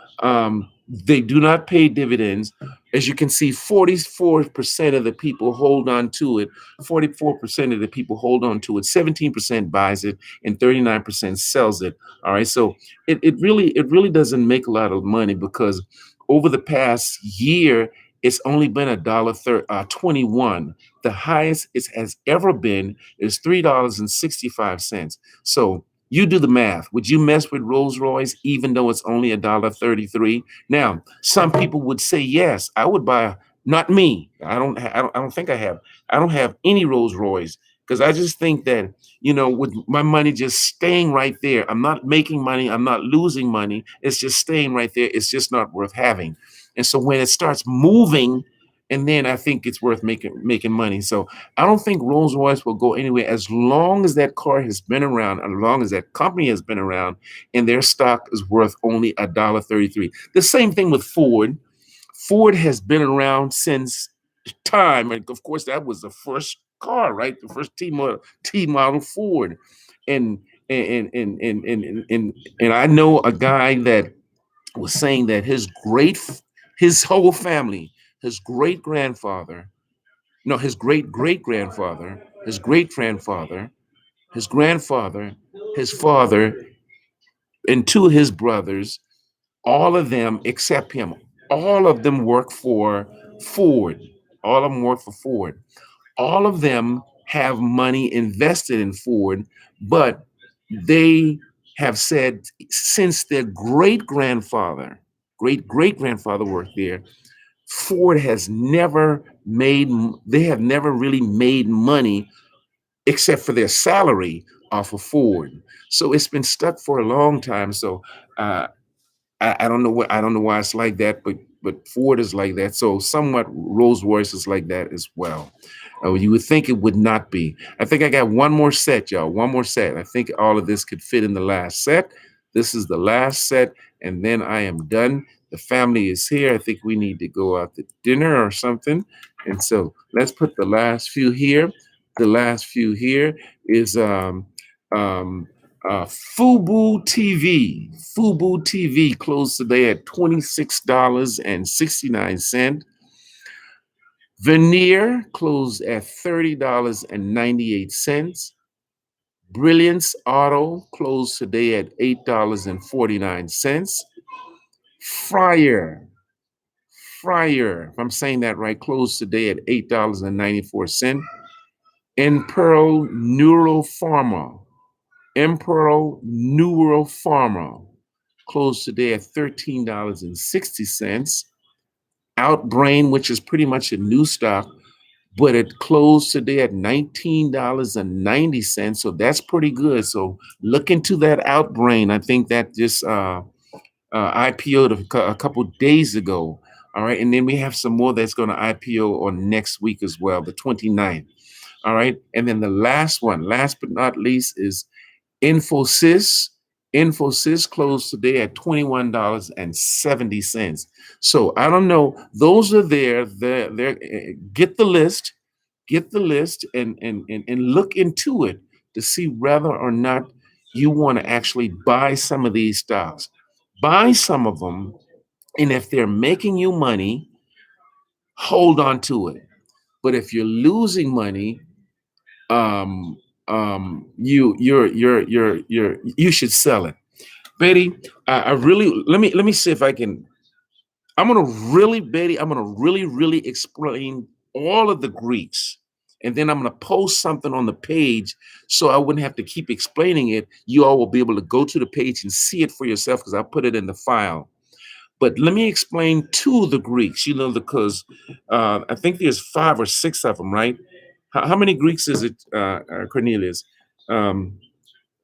they do not pay dividends. As you can see, 44% of the people hold on to it. 44% of the people hold on to it. 17% buys it, and 39% sells it. All right. So it really doesn't make a lot of money because over the past year, it's only been $1.21. The highest it has ever been is $3.65. So you do the math. Would you mess with Rolls Royce even though it's only $1.33? Now, some people would say yes. I would buy. Not me. I don't think I have. I don't have any Rolls Royce because I just think that with my money just staying right there, I'm not making money. I'm not losing money. It's just staying right there. It's just not worth having. And so when it starts moving, and then I think it's worth making money. So I don't think Rolls Royce will go anywhere as long as that car has been around, as long as that company has been around, and their stock is worth only $1.33. The same thing with Ford. Ford has been around since time, and of course that was the first car, right? The first T model Ford, and and I know a guy that was saying that his whole family, his great grandfather, no, his great great grandfather, his great grandfather, his grandfather, his father, and two of his brothers, all of them except him, all of them work for Ford. All of them work for Ford. All of them have money invested in Ford, but they have said since their great great grandfather worked there, Ford has never made, they have never really made money except for their salary off of Ford. So it's been stuck for a long time. So uh, I don't know what I don't know why it's like that, but Ford is like that. So somewhat Rolls Royce is like that as well. You would think it would not be. I think I got one more set, y'all. One more set. I think all of this could fit in the last set. This is the last set, and then I am done. The family is here. I think we need to go out to dinner or something. And so let's put the last few here. The last few here is um, Fubu TV. Fubu TV closed today at $26.69. Veneer closed at $30.98. Brilliance Auto closed today at $8.49. Fryer, Fryer, if I'm saying that right, closed today at $8.94. Imperial Neuropharma. Imperial Neuropharma closed today at $13.60. Outbrain, which is pretty much a new stock, but it closed today at $19.90. So that's pretty good. So look into that Outbrain. I think that just IPO'd a couple days ago. All right. And then we have some more that's going to IPO on next week as well, the 29th. All right. And then the last one, last but not least, is Infosys. Infosys closed today at $21.70. So I don't know. Those are there. They're get the list, and look into it to see whether or not you want to actually buy some of these stocks. Buy some of them, and if they're making you money, hold on to it. But if you're losing money, um, you should sell it. Betty, I really let me see if I can. I'm gonna really, Betty, I'm gonna really explain all of the Greeks, and then I'm gonna post something on the page so I wouldn't have to keep explaining it. You all will be able to go to the page and see it for yourself because I put it in the file. But let me explain to the Greeks, because I think there's 5 or 6 of them, right? How many Greeks is it, Cornelius? Um,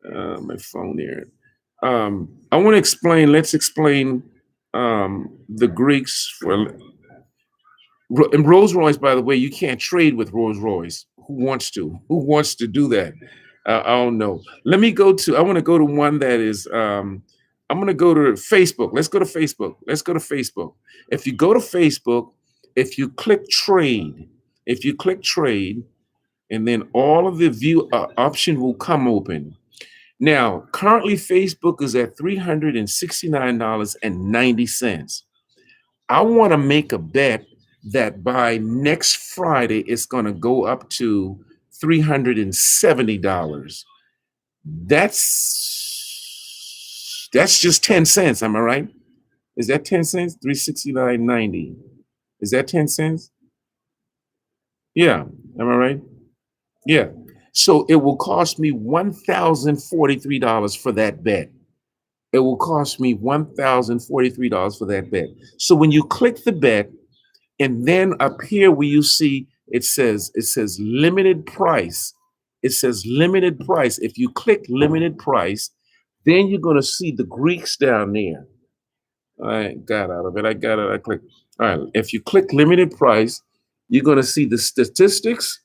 my phone here. I want to explain. Let's explain the Greeks for. And Rolls Royce, by the way, you can't trade with Rolls Royce. Who wants to? Who wants to do that? I don't know. Let me go to. I want to go to one that is. I'm going to go to Facebook. Let's go to Facebook. Let's go to Facebook. If you go to Facebook, if you click trade, and then all of the view option will come open. Now, currently, Facebook is at $369.90. I want to make a bet that by next Friday, it's going to go up to $370. That's just 10 cents. Am I right? Is that 10 cents? 369.90. Is that 10 cents? Yeah. Am I right? Yeah. So it will cost me $1,043 for that bet. It will cost me $1,043 for that bet. So when you click the bet, and then up here where you see it says limited price. It says limited price. If you click limited price, then you're going to see the Greeks down there. I got out of it. I got it. I clicked. All right. If you click limited price, you're going to see the statistics,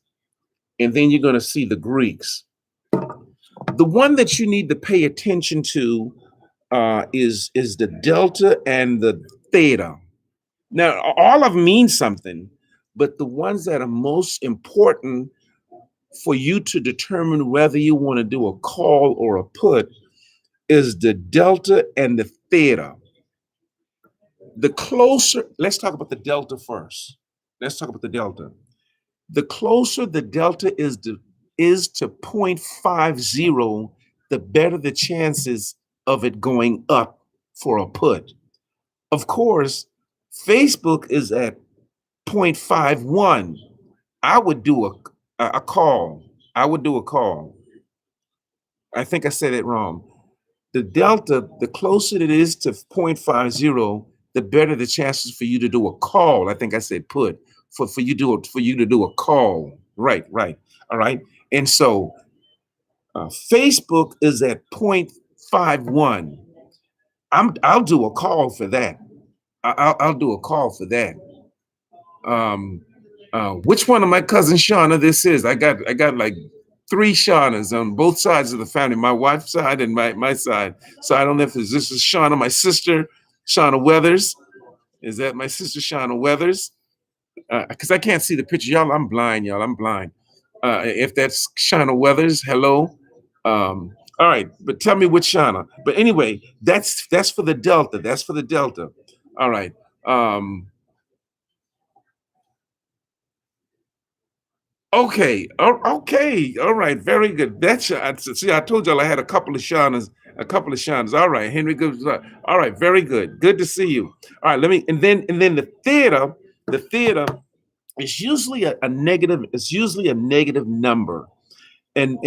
and then you're going to see the Greeks. The one that you need to pay attention to is the delta and the theta. Now, all of them mean something, but the ones that are most important for you to determine whether you want to do a call or a put is the delta and the theta. The closer, let's talk about the delta first. Let's talk about the delta. The closer the delta is to 0.50, the better the chances of it going up for a put. Of course, Facebook is at 0.51. I would do a call. I would do a call. I think I said it wrong. The delta, the closer it is to 0.50, the better the chances for you to do a call. I think I said put for you to do a call. Right. All right. And so Facebook is at 0.51. I'll do a call for that. I'll do a call for that. Which one of my cousin Shauna this is? I got like 3 Shaunas on both sides of the family, my wife's side and my side. So I don't know if this is Shauna, my sister, Shauna Weathers. Is that my sister Shauna Weathers? Because I can't see the picture, y'all. I'm blind, y'all. I'm blind. If that's Shauna Weathers, hello. All right, but tell me which Shauna. But anyway, that's for the delta. That's for the delta. All right. Okay. Okay. All right. Very good. That's see. I told y'all I had a couple of Shaunas. All right. Henry. Good. All right. Very good. Good to see you. All right. Let me and then the theater. It's usually a negative. It's usually a negative number, and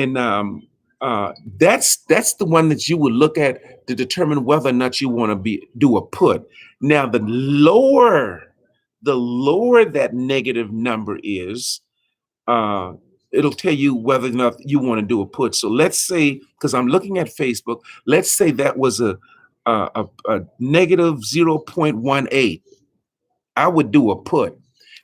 that's the one that you would look at to determine whether or not you want to be do a put. Now, the lower that negative number is, uh, it'll tell you whether or not you want to do a put. So let's say, because I'm looking at Facebook, let's say that was a negative 0.18. I would do a put.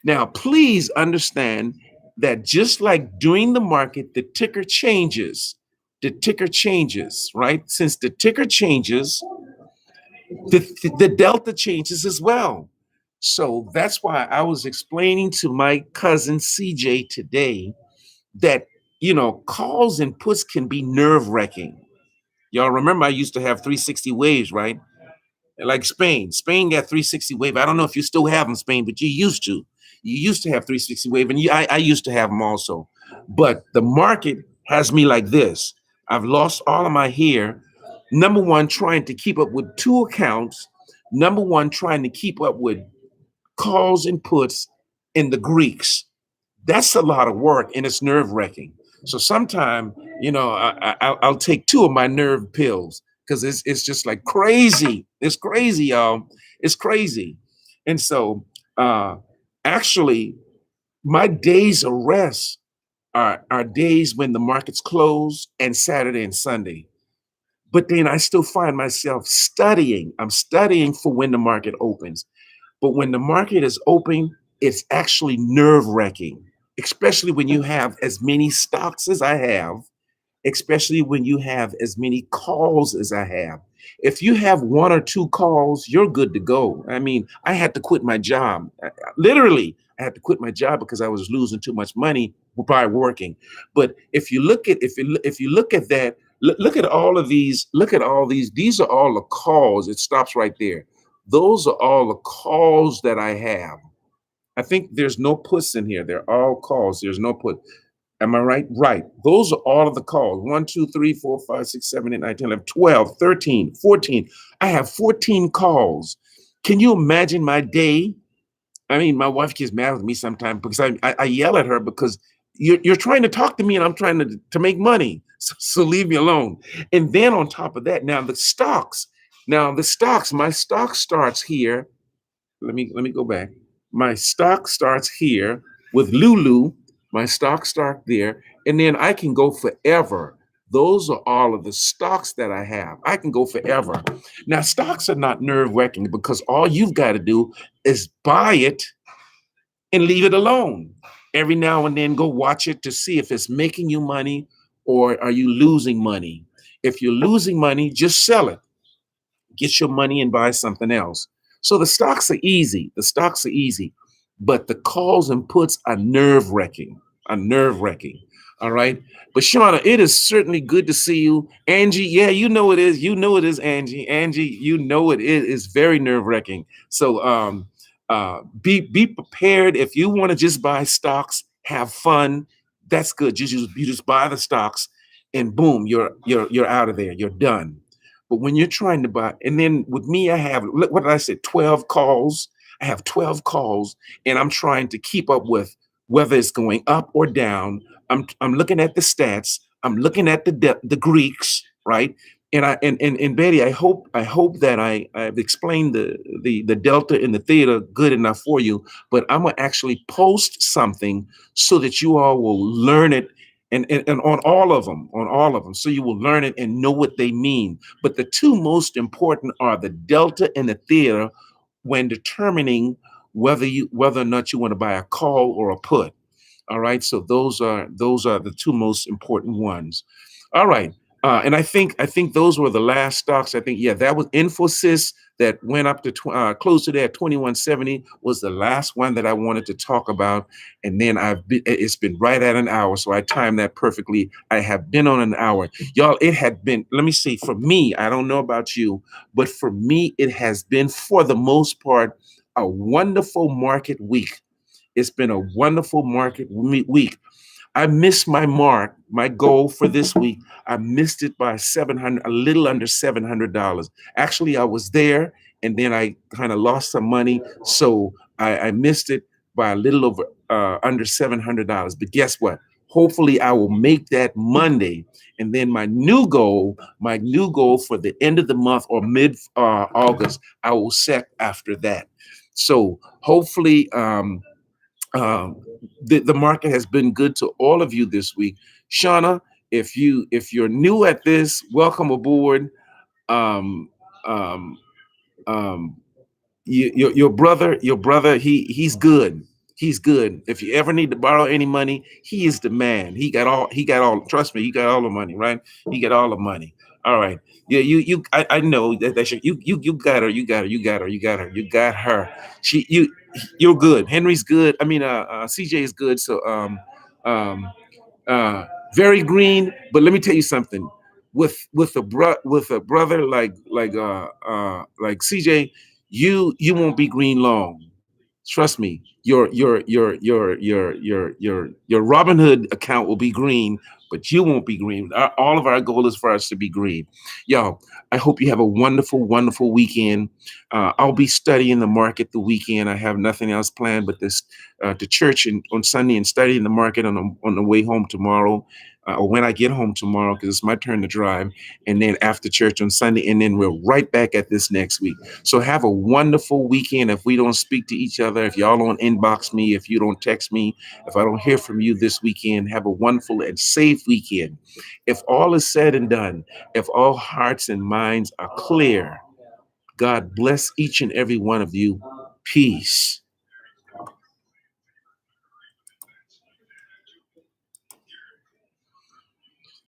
Now, please understand that just like during the market, the ticker changes. The ticker changes, right? Since the ticker changes, the delta changes as well. So that's why I was explaining to my cousin CJ today that, calls and puts can be nerve wracking. Y'all remember I used to have 360 waves, right? Like Spain. Spain got 360 wave. I don't know if you still have them, Spain, but you used to. You used to have 360 wave, and I used to have them also. But the market has me like this. I've lost all of my hair. Number one, trying to keep up with two accounts. Number one, trying to keep up with calls and puts in the Greeks. That's a lot of work, and it's nerve wracking. So sometimes, I'll take two of my nerve pills because it's just like crazy. It's crazy, y'all. It's crazy. And so, actually, my days of rest are days when the markets close and Saturday and Sunday. But then I still find myself studying. I'm studying for when the market opens. But when the market is open, it's actually nerve wracking, especially when you have as many stocks as I have, especially when you have as many calls as I have. If you have one or two calls, you're good to go. I mean, I had to quit my job. Literally, I had to quit my job because I was losing too much money by working. But if you look at that, look at all of these, look at all these. These are all the calls. It stops right there. Those are all the calls that I have. I think there's no puts in here. They're all calls. There's no put. Am I right? Right. Those are all of the calls. 1, 2, 3, 4, 5, 6, 7, 8, 9, 10, 11, 12, 13, 14. I have 14 calls. Can you imagine my day? I mean, my wife gets mad with me sometimes because I yell at her because you're trying to talk to me and I'm trying to make money. So leave me alone. And then on top of that, my stock starts here. Let me go back. My stock starts here with Lulu. My stock start there, and then I can go forever. Those are all of the stocks that I have. I can go forever. Now, stocks are not nerve wracking because all you've got to do is buy it and leave it alone. Every now and then, go watch it to see if it's making you money or are you losing money. If you're losing money, just sell it, get your money and buy something else. So the stocks are easy. The stocks are easy, but the calls and puts are nerve wracking. Are nerve wracking. All right. But Shauna, it is certainly good to see you. Angie, yeah, you know it is. You know it is, Angie. Angie, you know it is very nerve wracking. So be prepared. If you want to just buy stocks, have fun. That's good. You just buy the stocks, and boom, you're out of there. You're done. But when you're trying to buy, and then with me, I have, what did I say, 12 calls. I have 12 calls, and I'm trying to keep up with whether it's going up or down. I'm looking at the stats. I'm looking at the Greeks, right? And Betty, I hope that I've explained the delta and the theta good enough for you. But I'm gonna actually post something so that you all will learn it, and on all of them, so you will learn it and know what they mean. But the two most important are the delta and the theta when determining whether or not you want to buy a call or a put. All right. So those are the two most important ones. All right. And I think those were the last stocks. I think, yeah, that was Infosys that went up to close to there at 2170 was the last one that I wanted to talk about. And then it's been right at an hour, so I timed that perfectly. I have been on an hour, y'all. It had been. Let me see. For me, I don't know about you, but for me, it has been for the most part a wonderful market week. It's been a wonderful market week. I missed my mark, my goal for this week. I missed it by 700, a little under $700. Actually, I was there and then I kind of lost some money. So I missed it by a little over under $700. But guess what? Hopefully, I will make that Monday, and then my new goal for the end of the month or mid August, I will set after that. So hopefully, um, the market has been good to all of you this week. Shauna, if you're new at this, welcome aboard. Um, um, um, your brother, he's good. He's good. If you ever need to borrow any money, he is the man. He got all, trust me, he got all the money, right? He got all the money. All right. Yeah, I know that's you got her, you got her. You're good. Henry's good. I mean CJ is good. So um uh very green, but let me tell you something. With a brother like CJ, you won't be green long. Trust me. Your Robin Hood account will be green, but you won't be green. All of our goal is for us to be green. Y'all, I hope you have a wonderful, wonderful weekend. I'll be studying the market the weekend. I have nothing else planned but this to church on Sunday and studying the market on the way home tomorrow. Or when I get home tomorrow, because it's my turn to drive, and then after church on Sunday, and then we're right back at this next week. So have a wonderful weekend. If we don't speak to each other, if y'all don't inbox me, if you don't text me, if I don't hear from you this weekend, have a wonderful and safe weekend. If all is said and done, if all hearts and minds are clear, God bless each and every one of you. Peace.